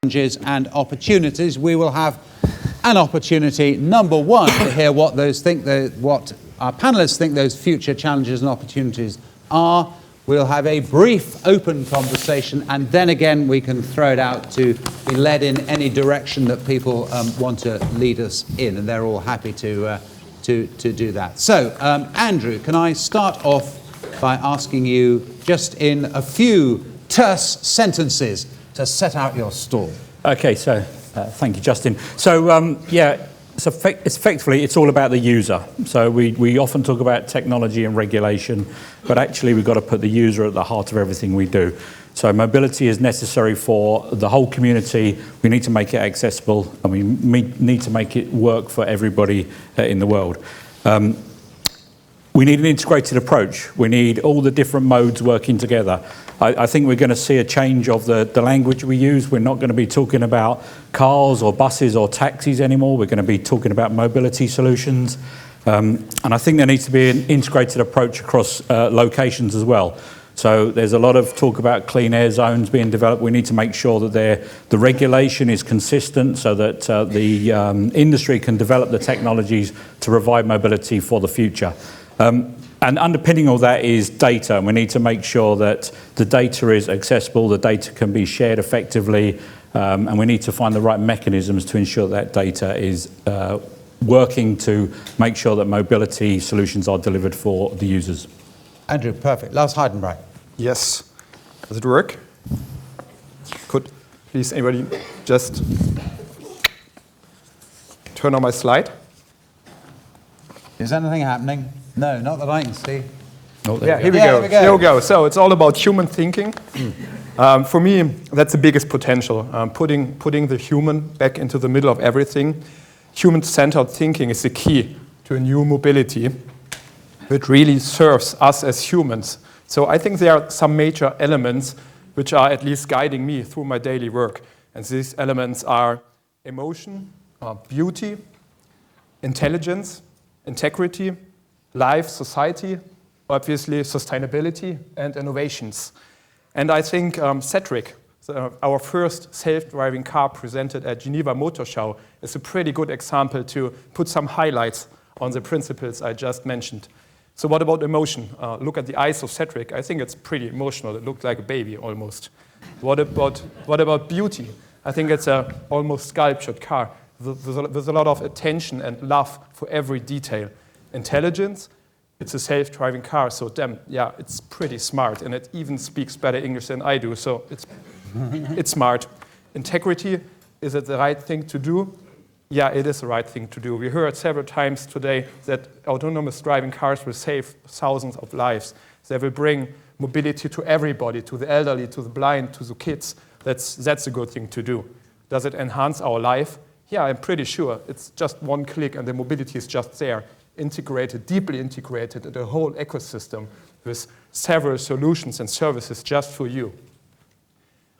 challenges and opportunities. We will have an opportunity, number one, to hear what our panelists think those future challenges and opportunities are. We'll have a brief open conversation, and then again we can throw it out to be led in any direction that people want to lead us in, and they're all happy to do that. So, Andrew, can I start off by asking you just in a few terse sentences to set out your stall? Okay, so thank you, Justin. So so effectively it's all about the user. So we often talk about technology and regulation, but actually we've got to put the user at the heart of everything we do. So mobility is necessary for the whole community. We need to make it accessible, and we need to make it work for everybody in the world. We need an integrated approach. We need all the different modes working together. I think we're going to see a change of the language we use. We're not going to be talking about cars or buses or taxis anymore. We're going to be talking about mobility solutions. And I think there needs to be an integrated approach across locations as well. So there's a lot of talk about clean air zones being developed. We need to make sure that the regulation is consistent so that the industry can develop the technologies to provide mobility for the future. And underpinning all that is data, and we need to make sure that the data is accessible, the data can be shared effectively, and we need to find the right mechanisms to ensure that data is working to make sure that mobility solutions are delivered for the users. Andrew, perfect. Lars Heidenreich. Yes. Does it work? Could please anybody just turn on my slide? Is anything happening? No, not that I can see. Oh, yeah, here we go. Here we go. So it's all about human thinking. For me, that's the biggest potential. Putting the human back into the middle of everything. Human-centered thinking is the key to a new mobility which really serves us as humans. So I think there are some major elements which are at least guiding me through my daily work. And these elements are emotion, beauty, intelligence, integrity, life, society, obviously sustainability, and innovations. And I think Cedric, our first self-driving car presented at Geneva Motor Show, is a pretty good example to put some highlights on the principles I just mentioned. So what about emotion? Look at the eyes of Cedric. I think it's pretty emotional. It looked like a baby almost. What about beauty? I think it's an almost sculptured car. There's a lot of attention and love for every detail. Intelligence, it's a self-driving car, so it's pretty smart, and it even speaks better English than I do, so it's smart. Integrity, is it the right thing to do? Yeah, it is the right thing to do. We heard several times today that autonomous driving cars will save thousands of lives. They will bring mobility to everybody, to the elderly, to the blind, to the kids. That's a good thing to do. Does it enhance our life? Yeah, I'm pretty sure. It's just one click and the mobility is just there. Integrated, deeply integrated in the whole ecosystem with several solutions and services just for you.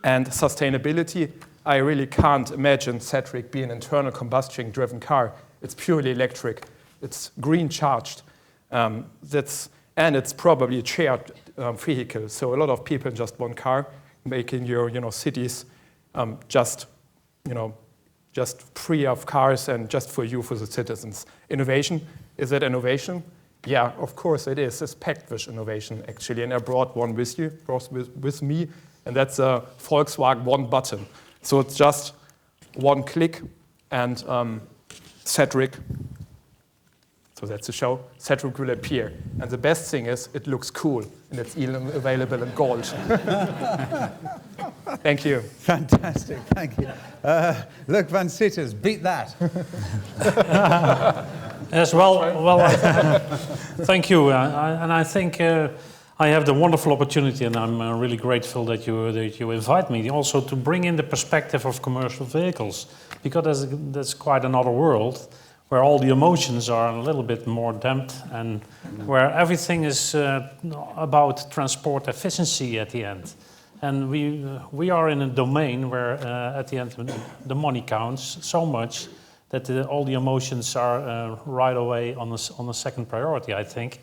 And sustainability, I really can't imagine Cedric being an internal combustion driven car. It's purely electric. It's green charged. And it's probably a shared vehicle. So a lot of people in just one car, making your cities just free of cars and just for you, for the citizens. Innovation. Is it innovation? Yeah, of course it is. It's packed with innovation, actually. And I brought one with me, and that's a Volkswagen One button. So it's just one click, and Cedric, so that's the show, Cedric will appear. And the best thing is, it looks cool, and it's even available in gold. Thank you. Fantastic, thank you. Look, Van Sitters, beat that. Yes, well, thank you. And I think I have the wonderful opportunity, and I'm really grateful that you invite me also to bring in the perspective of commercial vehicles, because that's quite another world where all the emotions are a little bit more damped, and where everything is about transport efficiency at the end. And we are in a domain where at the end the money counts so much that all the emotions are right away on a second priority, I think.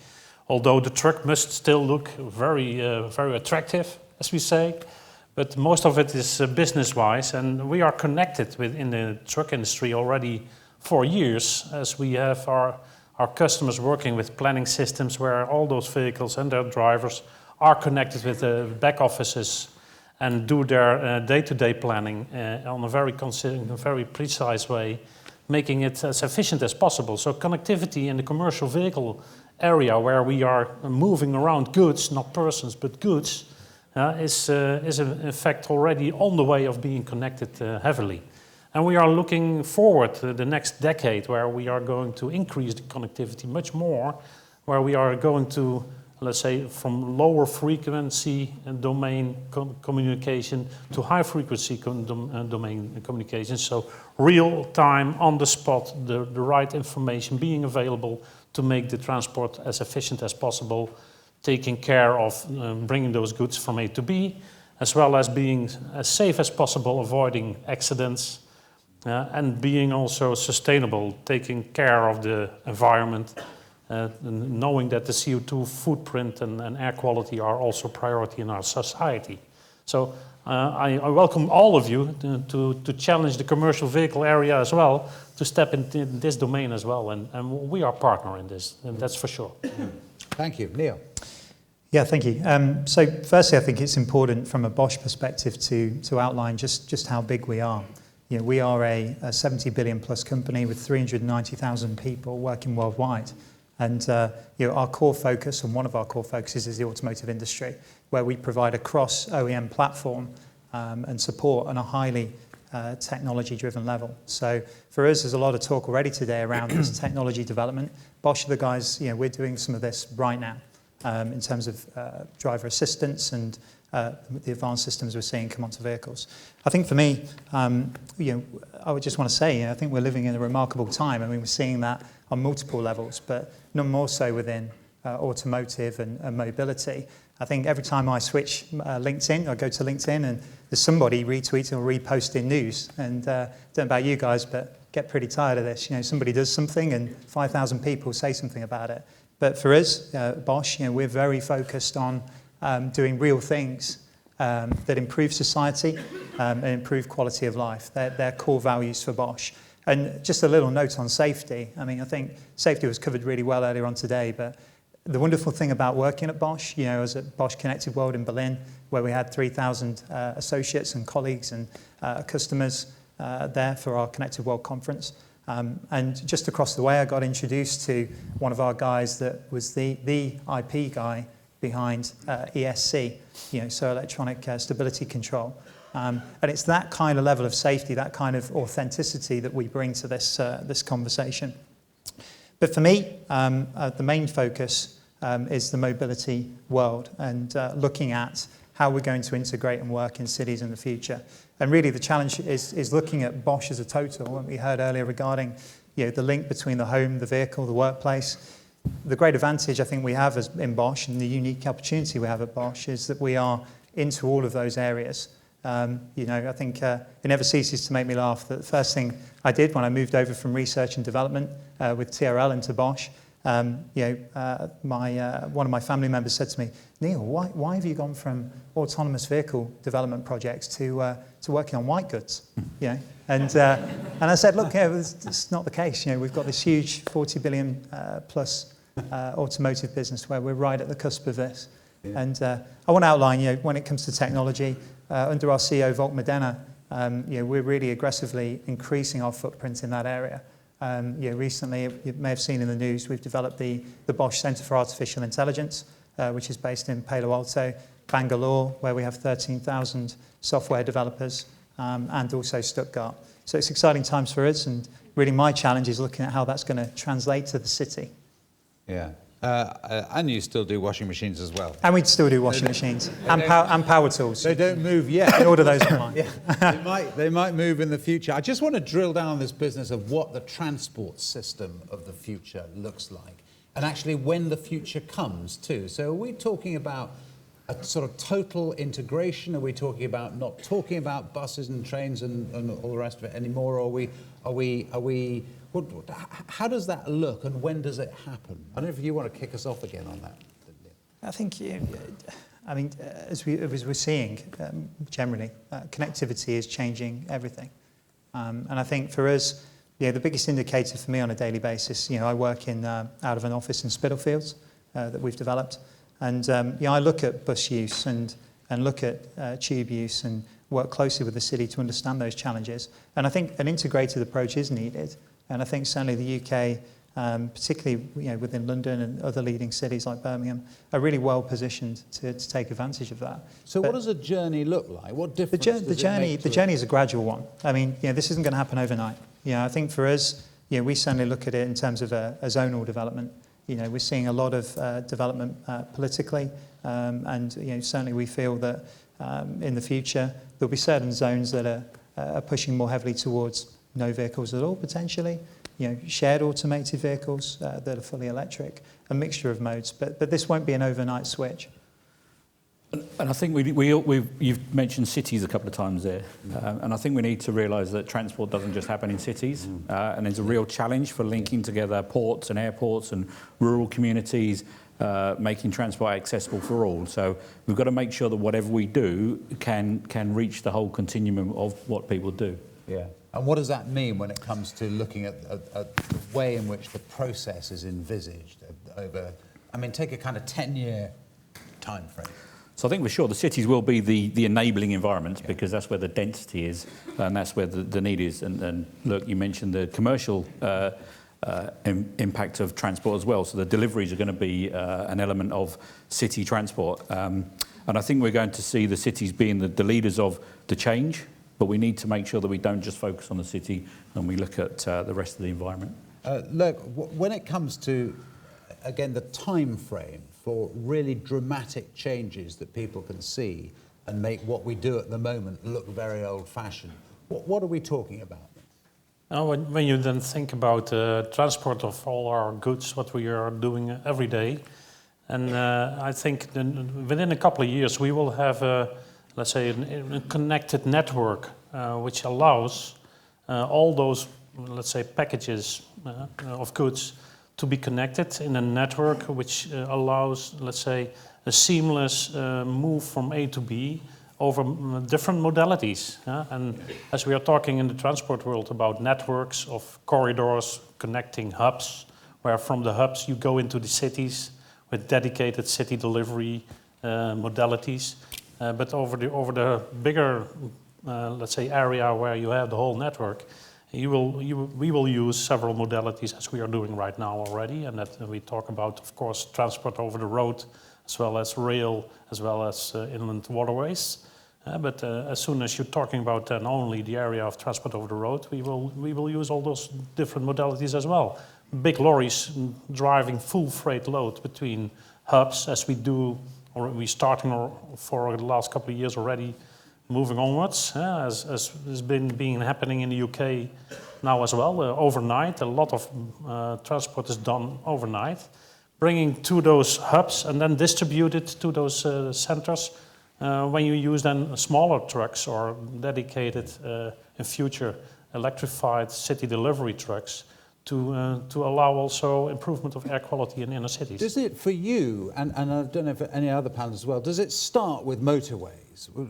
Although the truck must still look very attractive, as we say, but most of it is business-wise, and we are connected in the truck industry already for years, as we have our customers working with planning systems where all those vehicles and their drivers are connected with the back offices and do their day-to-day planning on a very precise way, making it as efficient as possible. So connectivity in the commercial vehicle area where we are moving around goods, not persons, but goods, is in fact already on the way of being connected heavily. And we are looking forward to the next decade where we are going to increase the connectivity much more, where we are going to, let's say, from lower frequency domain communication to high frequency domain communication. So real time, on the spot, the right information being available to make the transport as efficient as possible, taking care of bringing those goods from A to B, as well as being as safe as possible, avoiding accidents, and being also sustainable, taking care of the environment, knowing that the CO2 footprint and air quality are also priority in our society. So I welcome all of you to challenge the commercial vehicle area as well, to step into this domain as well, and we are partner in this, and that's for sure. Thank you. Neil. Yeah, thank you. So firstly, I think it's important from a Bosch perspective to outline just how big we are. You know, we are a 70 billion plus company with 390,000 people working worldwide. And you know, our core focus, and one of our core focuses, is the automotive industry, where we provide a cross OEM platform and support on a highly technology-driven level. So for us, there's a lot of talk already today around this technology development. Bosch are the guys, you know, we're doing some of this right now in terms of driver assistance and the advanced systems we're seeing come onto vehicles. I think for me, you know, I would just want to say, you know, I think we're living in a remarkable time. I mean, we're seeing that on multiple levels, but none more so within automotive and mobility. I think every time I switch LinkedIn, I go to LinkedIn and there's somebody retweeting or reposting news. And I don't know about you guys, but get pretty tired of this. You know, somebody does something and 5,000 people say something about it. But for us, Bosch, you know, we're very focused on doing real things that improve society and improve quality of life. They're core values for Bosch. And just a little note on safety. I mean, I think safety was covered really well earlier on today, but the wonderful thing about working at Bosch, you know, I was at Bosch Connected World in Berlin, where we had 3,000 associates and colleagues and customers there for our Connected World conference. And just across the way, I got introduced to one of our guys that was the IP guy behind ESC, you know, so electronic stability control. And it's that kind of level of safety, that kind of authenticity that we bring to this this conversation. But for me, the main focus is the mobility world and looking at how we're going to integrate and work in cities in the future. And really the challenge is looking at Bosch as a total. What we heard earlier regarding, you know, the link between the home, the vehicle, the workplace. The great advantage I think we have in Bosch, and the unique opportunity we have at Bosch, is that we are into all of those areas. You know, I think it never ceases to make me laugh that the first thing I did when I moved over from research and development with TRL into Bosch, you know, one of my family members said to me, Neil, why have you gone from autonomous vehicle development projects to working on white goods? You know, and I said, look, yeah, it's not the case. You know, we've got this huge 40 billion plus automotive business where we're right at the cusp of this. Yeah. And I want to outline, you know, when it comes to technology, under our CEO, Volk Medena, you know, we're really aggressively increasing our footprint in that area. You know, recently, you may have seen in the news, we've developed the Bosch Centre for Artificial Intelligence, which is based in Palo Alto, Bangalore, where we have 13,000 software developers, and also Stuttgart. So it's exciting times for us, and really my challenge is looking at how that's going to translate to the city. Yeah. And you still do washing machines as well. And we'd still do washing machines and power tools. They don't move yet. In order those online. Yeah. They might move in the future. I just want to drill down on this business of what the transport system of the future looks like, and actually when the future comes too. So are we talking about a sort of total integration? Are we talking about not talking about buses and trains and all the rest of it anymore? Or are we how does that look, and when does it happen? I don't know if you want to kick us off again on that. I think I mean, as we're seeing generally, connectivity is changing everything. And I think for us, the biggest indicator for me on a daily basis, I work out of an office in Spitalfields that we've developed. And I look at bus use and look at tube use and work closely with the city to understand those challenges. And I think an integrated approach is needed. And I think certainly the UK, particularly within London and other leading cities like Birmingham, are really well positioned to take advantage of that. So what does a journey look like? What difference does it make? The journey is a gradual one. I mean, this isn't going to happen overnight. I think for us, we certainly look at it in terms of a zonal development. We're seeing a lot of development politically, and certainly we feel that in the future there'll be certain zones that are pushing more heavily towards no vehicles at all, potentially. Shared automated vehicles that are fully electric, a mixture of modes, but this won't be an overnight switch. And I think you've mentioned cities a couple of times there, and I think we need to realise that transport doesn't just happen in cities, and there's a real challenge for linking together ports and airports and rural communities, making transport accessible for all. So we've got to make sure that whatever we do can reach the whole continuum of what people do. Yeah. And what does that mean when it comes to looking at the way in which the process is envisaged over, take a kind of 10-year time frame? So I think for sure the cities will be the enabling environment, because that's where the density is and that's where the need is. And look, you mentioned the commercial impact of transport as well. So the deliveries are going to be an element of city transport. And I think we're going to see the cities being the leaders of the change, but we need to make sure that we don't just focus on the city and we look at the rest of the environment. Look, when it comes to, again, the time frame for really dramatic changes that people can see and make what we do at the moment look very old-fashioned, what are we talking about? When you then think about transport of all our goods, what we are doing every day, and I think within a couple of years we will have, let's say, a connected network which allows all those, let's say, packages of goods to be connected in a network which allows, let's say, a seamless move from A to B over different modalities. And as we are talking in the transport world about networks of corridors connecting hubs, where from the hubs you go into the cities with dedicated city delivery modalities. But over the bigger, let's say, area where you have the whole network, we will use several modalities as we are doing right now already, and that we talk about, of course, transport over the road, as well as rail, as well as inland waterways. But as soon as you're talking about then only the area of transport over the road, we will use all those different modalities as well. Big lorries driving full freight load between hubs, as we do, or we're starting for the last couple of years already, moving onwards, as has been happening in the UK now as well. Overnight, a lot of transport is done overnight, bringing to those hubs and then distributed to those centers. When you use then smaller trucks or dedicated, in future, electrified city delivery trucks to allow also improvement of air quality in inner cities. Does it, for you, and I don't know if any other panels as well, does it start with motorways?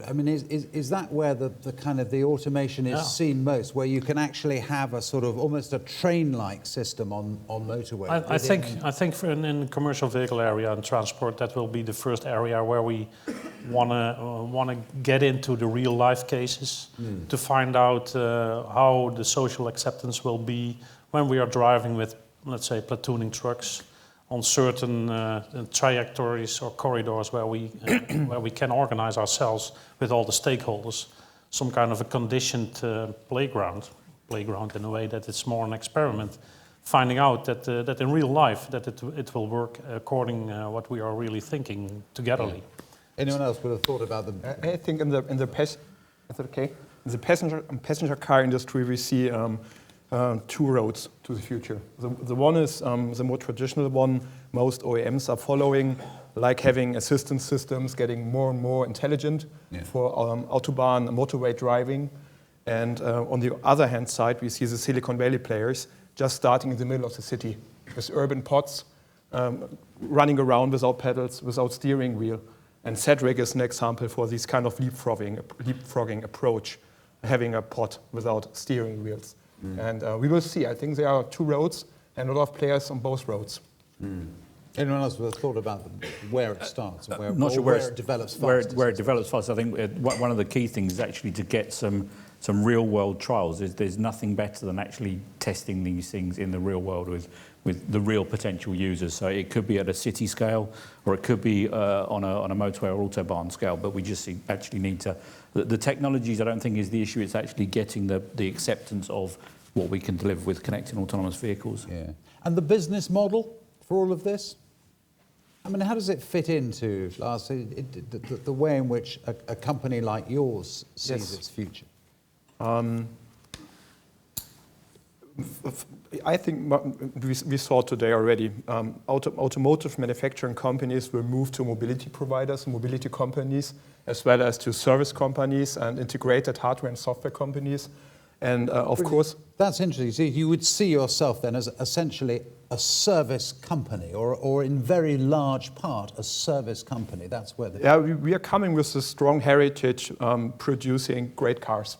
I mean, is that where the kind of the automation is seen most, where you can actually have a sort of almost a train-like system on motorways? I think in the commercial vehicle area and transport, that will be the first area where we want to get into the real life cases to find out how the social acceptance will be when we are driving with, let's say, platooning trucks on certain trajectories or corridors where we can organize ourselves with all the stakeholders, some kind of a conditioned playground in a way that it's more an experiment, finding out that in real life that it will work according what we are really thinking togetherly. Anyone else would have thought about them? I think in the passenger car industry we see two roads to the future. The one is the more traditional one most OEMs are following, like having assistance systems getting more and more intelligent for autobahn and motorway driving. And on the other hand side, we see the Silicon Valley players just starting in the middle of the city with urban pods running around without pedals, without steering wheel. And Cedric is an example for this kind of leapfrogging approach, having a pod without steering wheels. And we will see. I think there are 2 roads and a lot of players on both roads. Anyone else with a thought about where it starts and where, Not sure where it develops fast? Where it develops fast. I think one of the key things is actually to get some real-world trials. There's nothing better than actually testing these things in the real world with the real potential users. So it could be at a city scale, or it could be on a motorway or autobahn scale. But we just actually need to. The technologies, I don't think, is the issue. It's actually getting the acceptance of what we can deliver with connected autonomous vehicles. Yeah. And the business model for all of this? I mean, how does it fit into, Lars, the way in which a company like yours sees its future? I think we saw today already, automotive manufacturing companies will move to mobility providers, mobility companies, as well as to service companies and integrated hardware and software companies. And of course... That's interesting. So you would see yourself then as essentially a service company, or in very large part a service company. That's where the... Yeah, we are coming with a strong heritage producing great cars.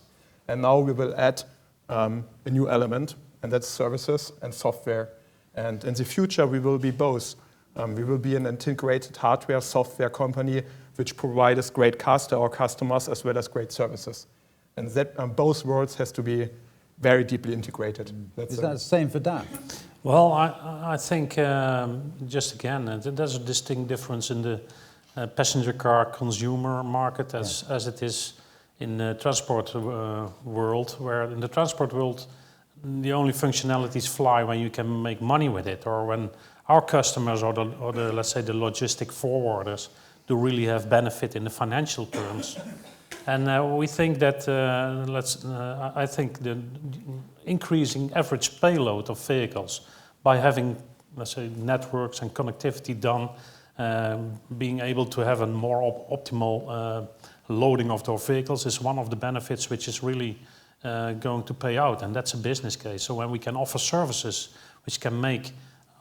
And now we will add a new element, and that's services and software. And in the future, we will be both. We will be an integrated hardware software company which provides great cars to our customers as well as great services. And that both worlds has to be very deeply integrated. Is that the same for Dan? Well, I think, just again, there's a distinct difference in the passenger car consumer market as it is in the transport world, where in the transport world, the only functionalities fly when you can make money with it, or when our customers or the let's say the logistic forwarders do really have benefit in the financial terms. And we think that I think the increasing average payload of vehicles by having, let's say, networks and connectivity done, being able to have a more optimal loading of their vehicles is one of the benefits which is really going to pay out, and that's a business case. So when we can offer services which can make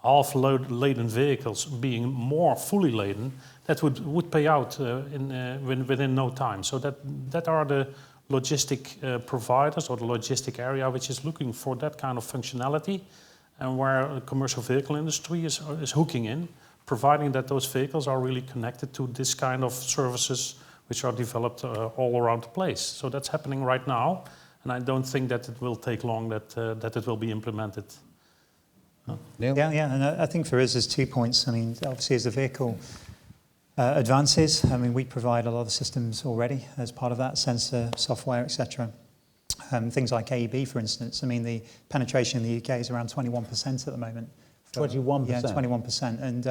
half-laden vehicles being more fully laden, that would pay out within no time. So that are the logistic providers or the logistic area which is looking for that kind of functionality, and where the commercial vehicle industry is hooking in, providing that those vehicles are really connected to this kind of services which are developed all around the place. So that's happening right now, and I don't think that it will take long that it will be implemented. Neil? Yeah, and I think for us there's 2 points. I mean, obviously as the vehicle advances, I mean, we provide a lot of systems already as part of that, sensor, software, etc. Things like AEB, for instance. I mean, the penetration in the UK is around 21% at the moment. 21%? Yeah, 21%. And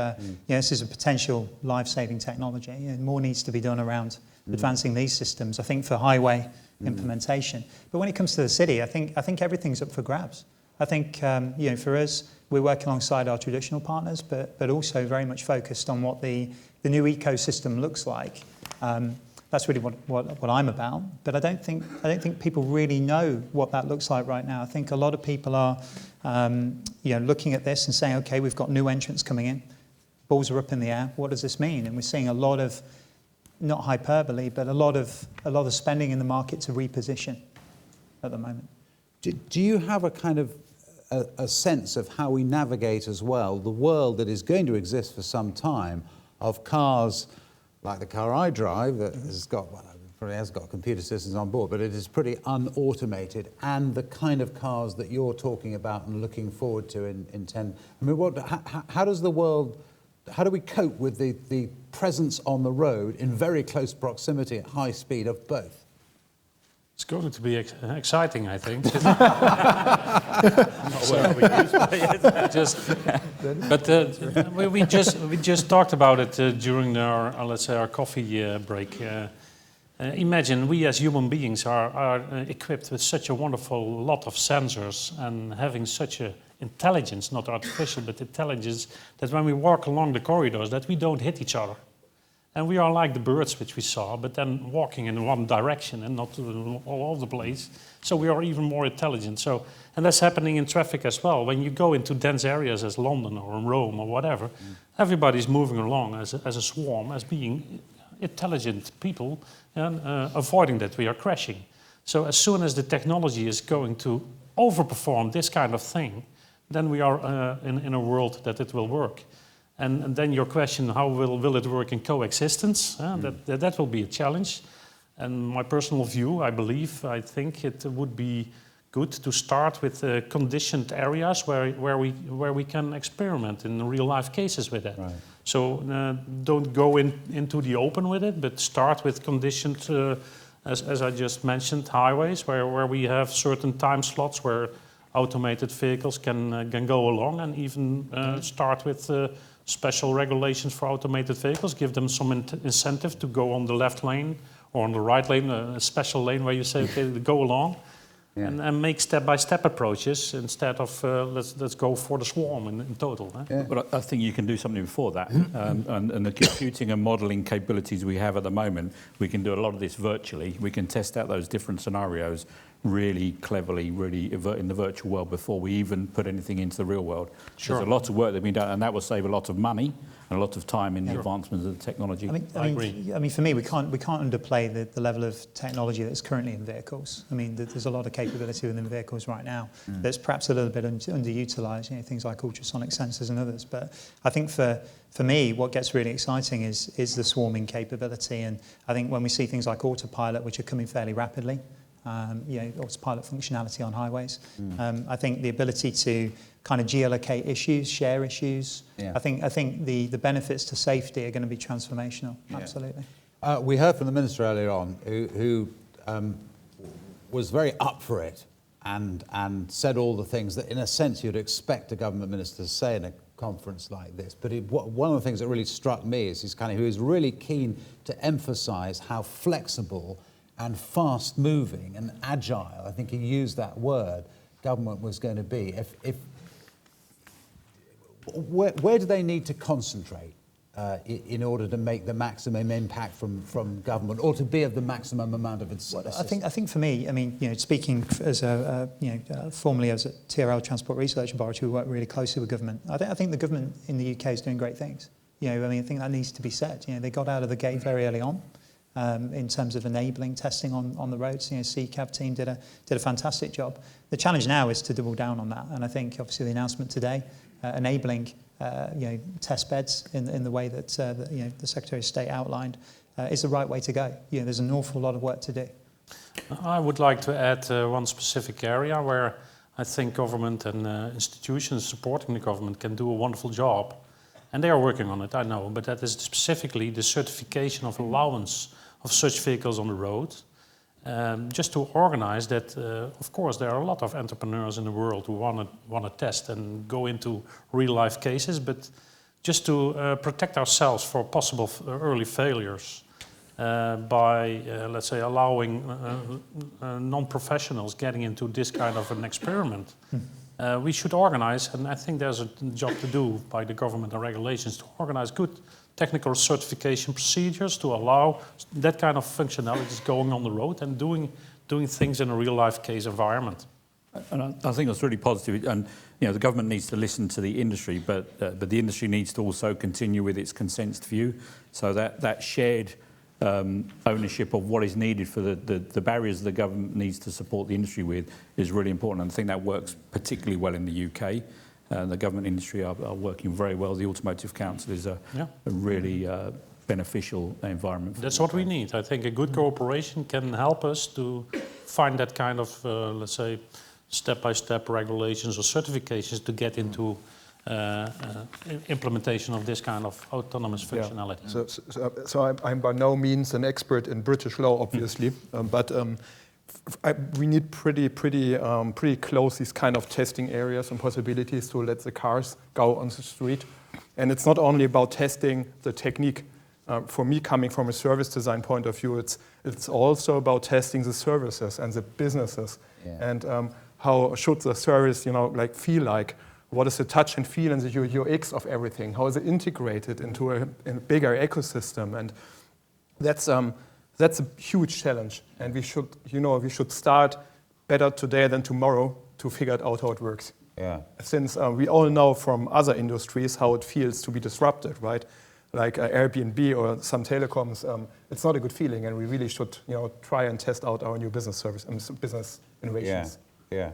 this is a potential life-saving technology. And more needs to be done around advancing these systems, I think, for highway implementation. But when it comes to the city, I think everything's up for grabs. I think, for us, we're working alongside our traditional partners, but also very much focused on what the new ecosystem looks like. That's really what I'm about. But I don't think people really know what that looks like right now. I think a lot of people are, looking at this and saying, okay, we've got new entrants coming in. Balls are up in the air. What does this mean? And we're seeing a lot of, not hyperbole, but a lot of spending in the market to reposition at the moment. Do you have a kind of a sense of how we navigate as well the world that is going to exist for some time of cars like the car I drive that has got, well, probably has got computer systems on board, but it is pretty unautomated, and the kind of cars that you're talking about and looking forward to in 10... I mean, how does the world... How do we cope with the presence on the road in very close proximity at high speed of both? It's going to be exciting, I think. We just talked about it during our let's say our coffee break. Imagine we as human beings are equipped with such a wonderful lot of sensors and having such a intelligence, not artificial, but intelligence, that when we walk along the corridors, that we don't hit each other. And we are like the birds which we saw, but then walking in one direction and not all over the place. So we are even more intelligent. And that's happening in traffic as well. When you go into dense areas as London or Rome or whatever, everybody's moving along as a swarm, as being intelligent people and avoiding that we are crashing. So as soon as the technology is going to overperform this kind of thing, then we are in a world that it will work. And then your question, how will it work in coexistence? That will be a challenge. And my personal view, I think it would be good to start with conditioned areas where we can experiment in real life cases with that. Right. So don't go into the open with it, but start with conditioned, as I just mentioned, highways where we have certain time slots where automated vehicles can go along, and even start with special regulations for automated vehicles, give them some incentive to go on the left lane or on the right lane, a special lane where you say, okay, go along. Yeah. And make step-by-step approaches instead of let's go for the swarm in total. Yeah. But I think you can do something before that. And the computing and modelling capabilities we have at the moment, we can do a lot of this virtually. We can test out those different scenarios really cleverly, really in the virtual world before we even put anything into the real world. Sure. There's a lot of work that's been done, and that will save a lot of money and a lot of time in the advancements of the technology. I agree. I mean, for me, we can't underplay the level of technology that's currently in vehicles. I mean, there's a lot of capability within vehicles right now that's perhaps a little bit underutilized. You know, things like ultrasonic sensors and others. But I think for me, what gets really exciting is the swarming capability. And I think when we see things like autopilot, which are coming fairly rapidly, autopilot functionality on highways. I think the ability to kind of geolocate issues, share issues. Yeah. I think the benefits to safety are going to be transformational. Yeah. Absolutely. We heard from the Minister earlier on, who was very up for it and said all the things that, in a sense, you'd expect a government minister to say in a conference like this. But one of the things that really struck me is he was really keen to emphasise how flexible and fast-moving and agile, I think he used that word, government was going to be. Where do they need to concentrate in order to make the maximum impact from government, or to be of the maximum amount of assistance? I think for me, I mean, speaking as formerly as a TRL Transport Research Laboratory, we work really closely with government. I think the government in the UK is doing great things. I think that needs to be said. They got out of the gate very early on. In terms of enabling testing on the roads, CCAV team did a fantastic job. The challenge now is to double down on that, and I think obviously the announcement today, enabling test beds in the way that the Secretary of State outlined, is the right way to go. There's an awful lot of work to do. I would like to add one specific area where I think government and institutions supporting the government can do a wonderful job, and they are working on it, I know, but that is specifically the certification of allowance of such vehicles on the road. Just to organize that, of course, there are a lot of entrepreneurs in the world who want to test and go into real-life cases, but just to protect ourselves for possible early failures by, let's say, allowing non-professionals getting into this kind of an experiment. We should organize, and I think there's a job to do by the government and regulations to organize good technical certification procedures to allow that kind of functionalities going on the road and doing things in a real-life case environment. And I think that's really positive. And the government needs to listen to the industry, but the industry needs to also continue with its consensus view, so that shared ownership of what is needed for the barriers the government needs to support the industry with is really important. And I think that works particularly well in the UK. The government industry are working very well. The Automotive Council is a really beneficial environment. That's what we need. I think a good cooperation can help us to find that kind of, let's say, step-by-step regulations or certifications to get into implementation of this kind of autonomous functionality. Yeah. So I'm by no means an expert in British law, obviously, but we need pretty close these kind of testing areas and possibilities to let the cars go on the street. And it's not only about testing the technique. For me, coming from a service design point of view, it's also about testing the services and the businesses, and how should the service, feel like. What is the touch and feel and the UX of everything? How is it integrated into a bigger ecosystem? And that's a huge challenge. And we should start better today than tomorrow to figure out how it works. Yeah. Since we all know from other industries how it feels to be disrupted, right? like Airbnb or some telecoms, it's not a good feeling, and we really should try and test out our new business service and business innovations. Yeah.